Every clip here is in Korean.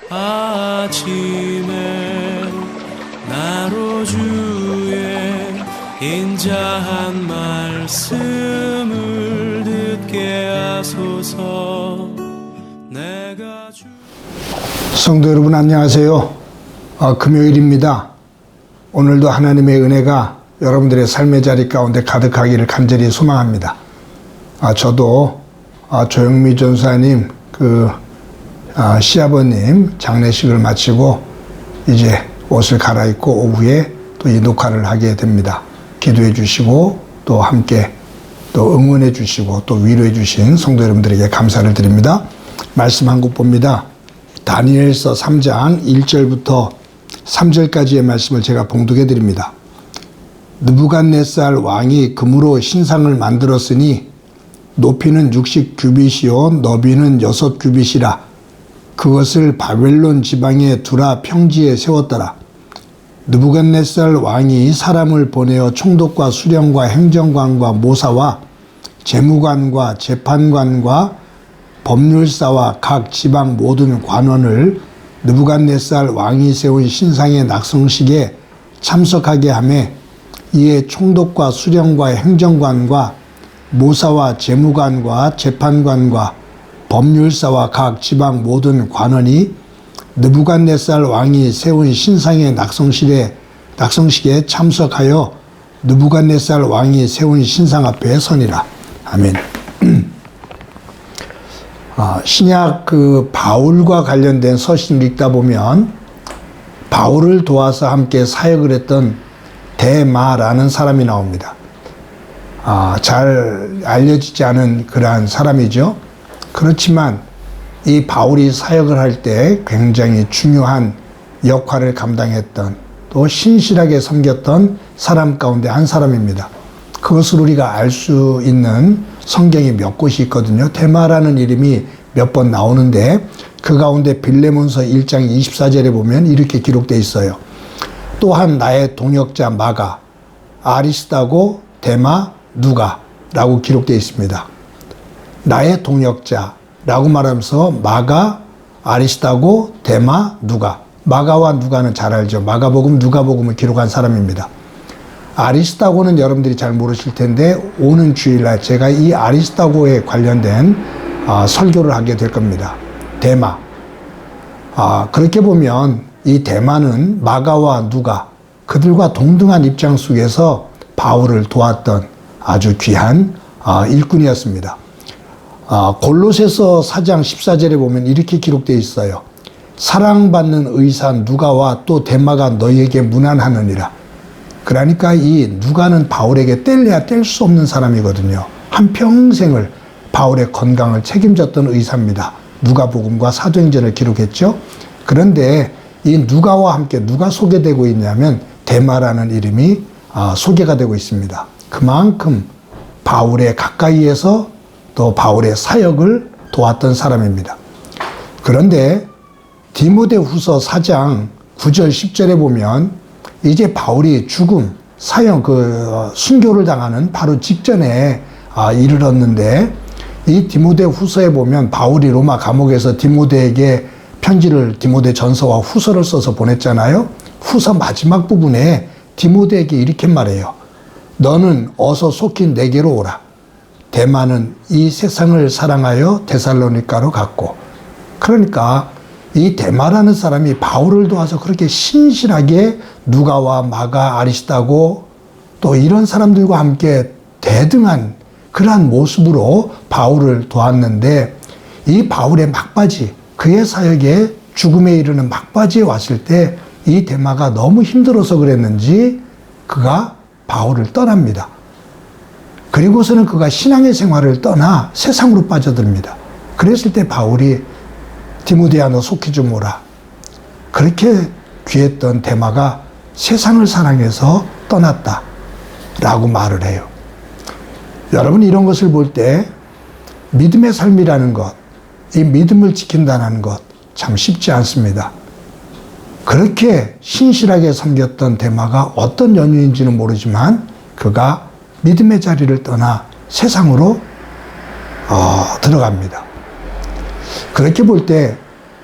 아침에 나로 주의 인자한 말씀을 듣게 하소서. 내가 성도 여러분 안녕하세요. 금요일입니다. 오늘도 하나님의 은혜가 여러분들의 삶의 자리 가운데 가득하기를 간절히 소망합니다. 저도 조영미 전사님 시아버님 장례식을 마치고 이제 옷을 갈아입고 오후에 또 이 녹화를 하게 됩니다. 기도해 주시고 또 함께 또 응원해 주시고 또 위로해 주신 성도 여러분들에게 감사를 드립니다. 말씀 한 곡 봅니다. 다니엘서 3장 1절부터 3절까지의 말씀을 제가 봉독해 드립니다. 느부갓네살 왕이 금으로 신상을 만들었으니 높이는 60규빗이요 너비는 6규빗이라. 그것을 바벨론 지방에 두라 평지에 세웠더라. 느부갓네살 왕이 사람을 보내어 총독과 수령과 행정관과 모사와 재무관과 재판관과 법률사와 각 지방 모든 관원을 느부갓네살 왕이 세운 신상의 낙성식에 참석하게 하며 이에 총독과 수령과 행정관과 모사와 재무관과 재판관과 법률사와 각 지방 모든 관원이 느부갓네살 왕이 세운 신상의 낙성식에 참석하여 느부갓네살 왕이 세운 신상 앞에 서니라. 아멘. 신약 바울과 관련된 서신을 읽다 보면 바울을 도와서 함께 사역을 했던 데마라는 사람이 나옵니다. 잘 알려지지 않은 그러한 사람이죠. 그렇지만 이 바울이 사역을 할 때 굉장히 중요한 역할을 감당했던 또 신실하게 섬겼던 사람 가운데 한 사람입니다. 그것을 우리가 알 수 있는 성경이 몇 곳이 있거든요. 데마라는 이름이 몇 번 나오는데 그 가운데 빌레몬서 1장 24절에 보면 이렇게 기록되어 있어요. 또한 나의 동역자 마가, 아리스다고, 데마, 누가라고 기록되어 있습니다. 나의 동역자라고 말하면서 마가, 아리스다고, 데마, 누가. 마가와 누가는 잘 알죠. 마가복음, 누가복음을 기록한 사람입니다. 아리스다고는 여러분들이 잘 모르실 텐데 오는 주일날 제가 이 아리스다고에 관련된 설교를 하게 될 겁니다. 데마. 그렇게 보면 이 데마는 마가와 누가 그들과 동등한 입장 속에서 바울을 도왔던 아주 귀한 일꾼이었습니다. 골로새서 4장 14절에 보면 이렇게 기록되어 있어요. 사랑받는 의사 누가와 또 데마가 너희에게 문안하느니라. 그러니까 이 누가는 바울에게 뗄래야 뗄 수 없는 사람이거든요. 한평생을 바울의 건강을 책임졌던 의사입니다. 누가복음과 사도행전을 기록했죠. 그런데 이 누가와 함께 누가 소개되고 있냐면 데마라는 이름이 소개가 되고 있습니다. 그만큼 바울의 가까이에서 또 바울의 사역을 도왔던 사람입니다. 그런데 디모데후서 4장 9절 10절에 보면 이제 바울이 죽음, 사형, 순교를 당하는 바로 직전에 이르렀는데 이 디모데후서에 보면 바울이 로마 감옥에서 디모데에게 편지를 디모데 전서와 후서를 써서 보냈잖아요. 후서 마지막 부분에 디모데에게 이렇게 말해요. 너는 어서 속히 내게로 오라. 데마는 이 세상을 사랑하여 데살로니가로 갔고. 그러니까 이 데마라는 사람이 바울을 도와서 그렇게 신실하게 누가와 마가, 아리스다고 또 이런 사람들과 함께 대등한 그러한 모습으로 바울을 도왔는데 이 바울의 막바지, 그의 사역에 죽음에 이르는 막바지에 왔을 때 이 데마가 너무 힘들어서 그랬는지 그가 바울을 떠납니다. 그리고서는 그가 신앙의 생활을 떠나 세상으로 빠져듭니다. 그랬을 때 바울이 디모데야 너 속히 좀 오라. 그렇게 귀했던 데마가 세상을 사랑해서 떠났다 라고 말을 해요. 여러분 이런 것을 볼 때 믿음의 삶이라는 것, 이 믿음을 지킨다는 것 참 쉽지 않습니다. 그렇게 신실하게 섬겼던 데마가 어떤 연유인지는 모르지만 그가 믿음의 자리를 떠나 세상으로 들어갑니다. 그렇게 볼 때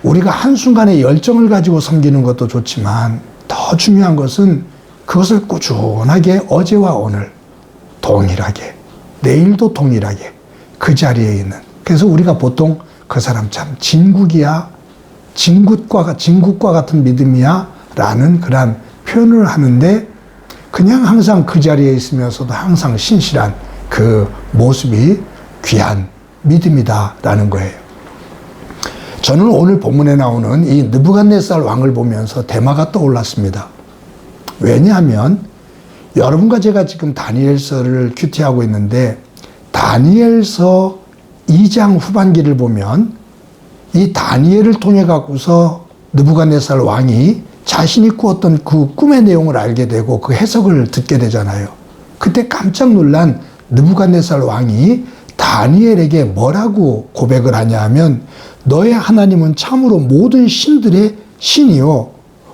우리가 한순간에 열정을 가지고 섬기는 것도 좋지만 더 중요한 것은 그것을 꾸준하게 어제와 오늘 동일하게, 내일도 동일하게 그 자리에 있는. 그래서 우리가 보통 그 사람 참 진국이야, 진국과 같은 믿음이야 라는 그런 표현을 하는데, 그냥 항상 그 자리에 있으면서도 항상 신실한 그 모습이 귀한 믿음이다 라는 거예요. 저는 오늘 본문에 나오는 이 느부갓네살 왕을 보면서 대마가 떠올랐습니다. 왜냐하면 여러분과 제가 지금 다니엘서를 큐티하고 있는데, 다니엘서 2장 후반기를 보면 이 다니엘을 통해 갖고서 느부갓네살 왕이 자신이 꾸었던 그 꿈의 내용을 알게 되고 그 해석을 듣게 되잖아요. 그때 깜짝 놀란 느부갓네살 왕이 다니엘에게 뭐라고 고백을 하냐 하면, 너의 하나님은 참으로 모든 신들의 신이요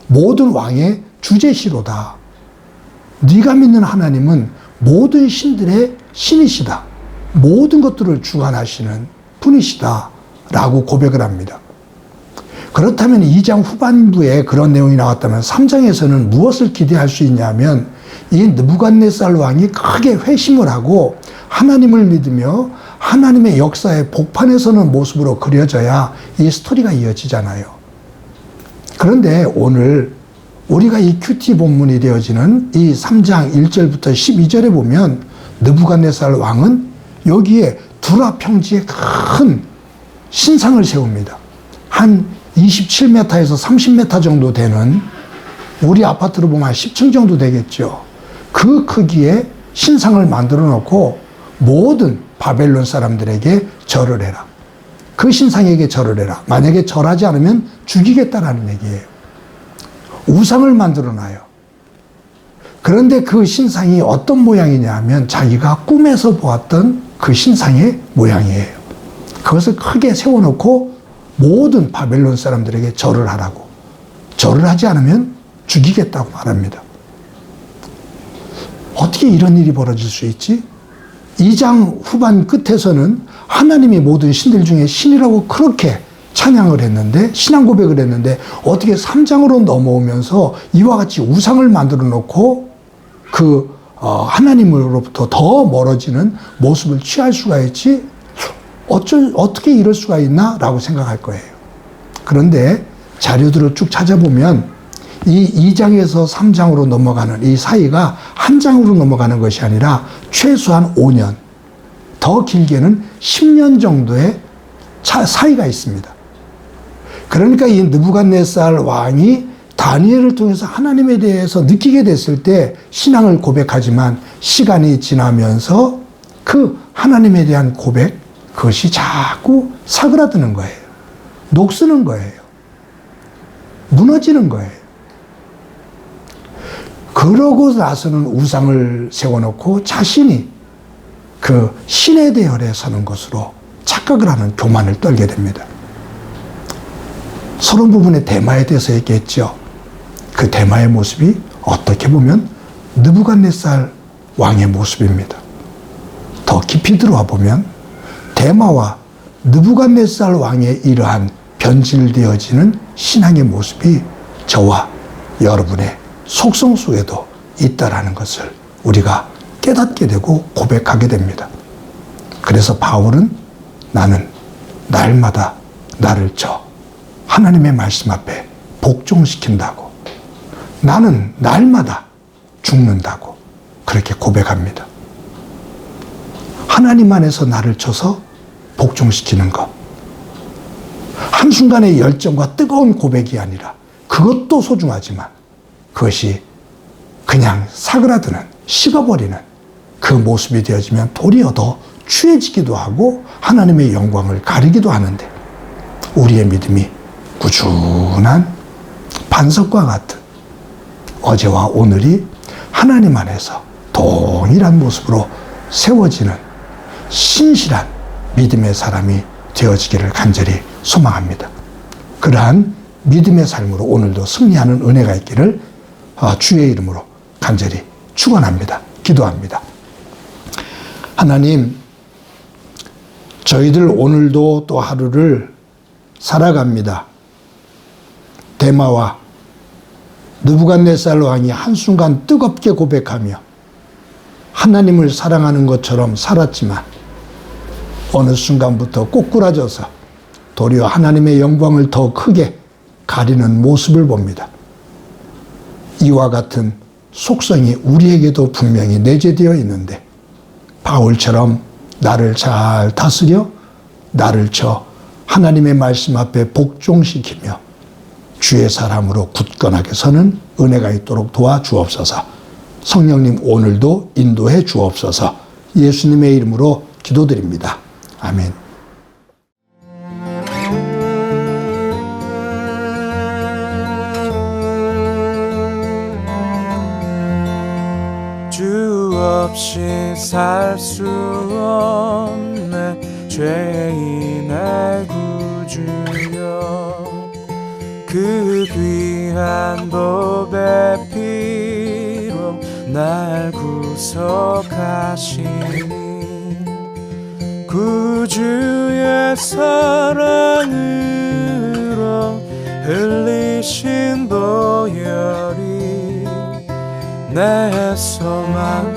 모든 왕의 주제시로다. 네가 믿는 하나님은 모든 신들의 신이시다. 모든 것들을 주관하시는 분이시다 라고 고백을 합니다. 그렇다면 2장 후반부에 그런 내용이 나왔다면 3장에서는 무엇을 기대할 수 있냐면, 이 느부갓네살 왕이 크게 회심을 하고 하나님을 믿으며 하나님의 역사의 복판에 서는 모습으로 그려져야 이 스토리가 이어지잖아요. 그런데 오늘 우리가 이 큐티 본문이 되어지는 이 3장 1절부터 12절에 보면 느부갓네살 왕은 여기에 두라 평지에 큰 신상을 세웁니다. 한 27m에서 30m 정도 되는, 우리 아파트로 보면 한 10층 정도 되겠죠. 그 크기의 신상을 만들어 놓고 모든 바벨론 사람들에게 절을 해라. 그 신상에게 절을 해라. 만약에 절하지 않으면 죽이겠다라는 얘기예요. 우상을 만들어 놔요. 그런데 그 신상이 어떤 모양이냐 하면 자기가 꿈에서 보았던 그 신상의 모양이에요. 그것을 크게 세워놓고 모든 바벨론 사람들에게 절을 하라고. 절을 하지 않으면 죽이겠다고 말합니다. 어떻게 이런 일이 벌어질 수 있지? 2장 후반 끝에서는 하나님이 모든 신들 중에 신이라고 그렇게 찬양을 했는데, 신앙 고백을 했는데, 어떻게 3장으로 넘어오면서 이와 같이 우상을 만들어 놓고 그 하나님으로부터 더 멀어지는 모습을 취할 수가 있지? 어떻게 이럴 수가 있나? 라고 생각할 거예요. 그런데 자료들을 쭉 찾아보면 이 2장에서 3장으로 넘어가는 이 사이가 한 장으로 넘어가는 것이 아니라 최소한 5년, 더 길게는 10년 정도의 사이가 있습니다. 그러니까 이 느부갓네살 왕이 다니엘을 통해서 하나님에 대해서 느끼게 됐을 때 신앙을 고백하지만, 시간이 지나면서 그 하나님에 대한 고백, 그것이 자꾸 사그라드는 거예요. 녹쓰는 거예요. 무너지는 거예요. 그러고 나서는 우상을 세워놓고 자신이 그 신의 대열에 서는 것으로 착각을 하는 교만을 떨게 됩니다. 서론 부분에 대마에 대해서 얘기했죠. 그 대마의 모습이 어떻게 보면 느부갓네살 왕의 모습입니다. 더 깊이 들어와 보면 대마와 느부갓네살 왕의 이러한 변질되어지는 신앙의 모습이 저와 여러분의 속성 속에도 있다라는 것을 우리가 깨닫게 되고 고백하게 됩니다. 그래서 바울은 나는 날마다 나를 하나님의 말씀 앞에 복종시킨다고, 나는 날마다 죽는다고 그렇게 고백합니다. 하나님 안에서 나를 쳐서 복종시키는 것, 한순간의 열정과 뜨거운 고백이 아니라, 그것도 소중하지만 그것이 그냥 사그라드는, 식어버리는 그 모습이 되어지면 도리어 더 추해지기도 하고 하나님의 영광을 가리기도 하는데, 우리의 믿음이 꾸준한 반석과 같은 어제와 오늘이 하나님 안에서 동일한 모습으로 세워지는 신실한 믿음의 사람이 되어지기를 간절히 소망합니다. 그러한 믿음의 삶으로 오늘도 승리하는 은혜가 있기를 주의 이름으로 간절히 축원합니다. 기도합니다. 하나님, 저희들 오늘도 또 하루를 살아갑니다. 데마와 느부갓네살 왕이 한순간 뜨겁게 고백하며 하나님을 사랑하는 것처럼 살았지만 어느 순간부터 꼬꾸라져서 도리어 하나님의 영광을 더 크게 가리는 모습을 봅니다. 이와 같은 속성이 우리에게도 분명히 내재되어 있는데 바울처럼 나를 잘 다스려 나를 쳐 하나님의 말씀 앞에 복종시키며 주의 사람으로 굳건하게 서는 은혜가 있도록 도와주옵소서. 성령님 오늘도 인도해 주옵소서. 예수님의 이름으로 기도드립니다. 아멘. 주 없이 살 수 없네 죄인의 구주여 그 귀한 보배 피로 날 구속하시니 구주의 사랑으로 흘리신 보혈이 내 소망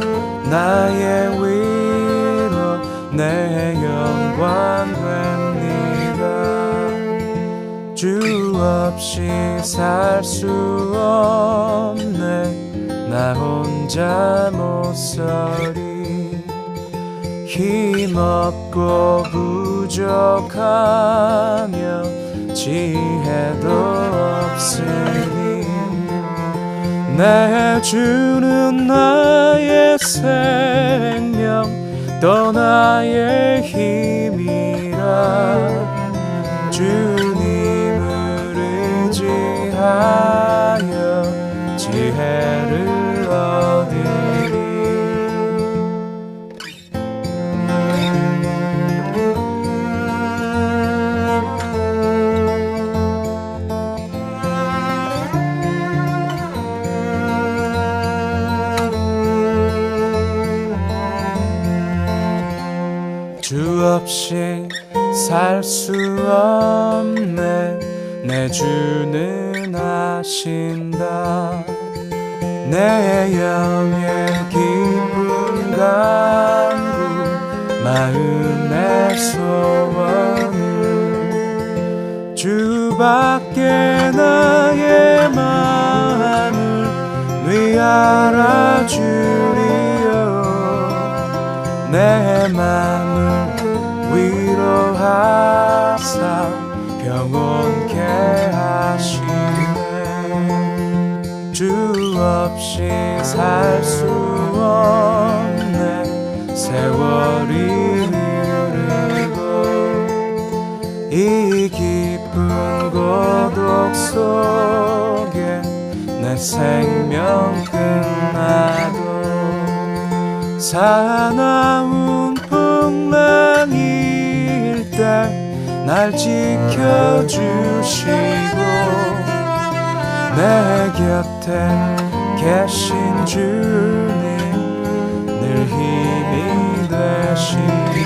나의 위로 내 영광 됩니다. 주 없이 살 수 없네 나 혼자 못서리 힘없고 부족하며 지혜도 없으니 내 주는 나의 생명 또 나의 힘이라 주님을 의지하여 지혜를 얻으리. 주 없이 살 수 없네 내 주는 아신다 내 영의 기쁨 간구 마음의 소원을 주밖에 나의 마음을 위하라 주리요 내 맘을 위로하사 평온케 하시네 주 없이 살 수 없네 세월이 흐르고 이 깊은 고독 속에 내 생명 끝나도 사나운 풍랑일 때 날 지켜주시고 내 곁에 계신 주님 늘 힘이 되시네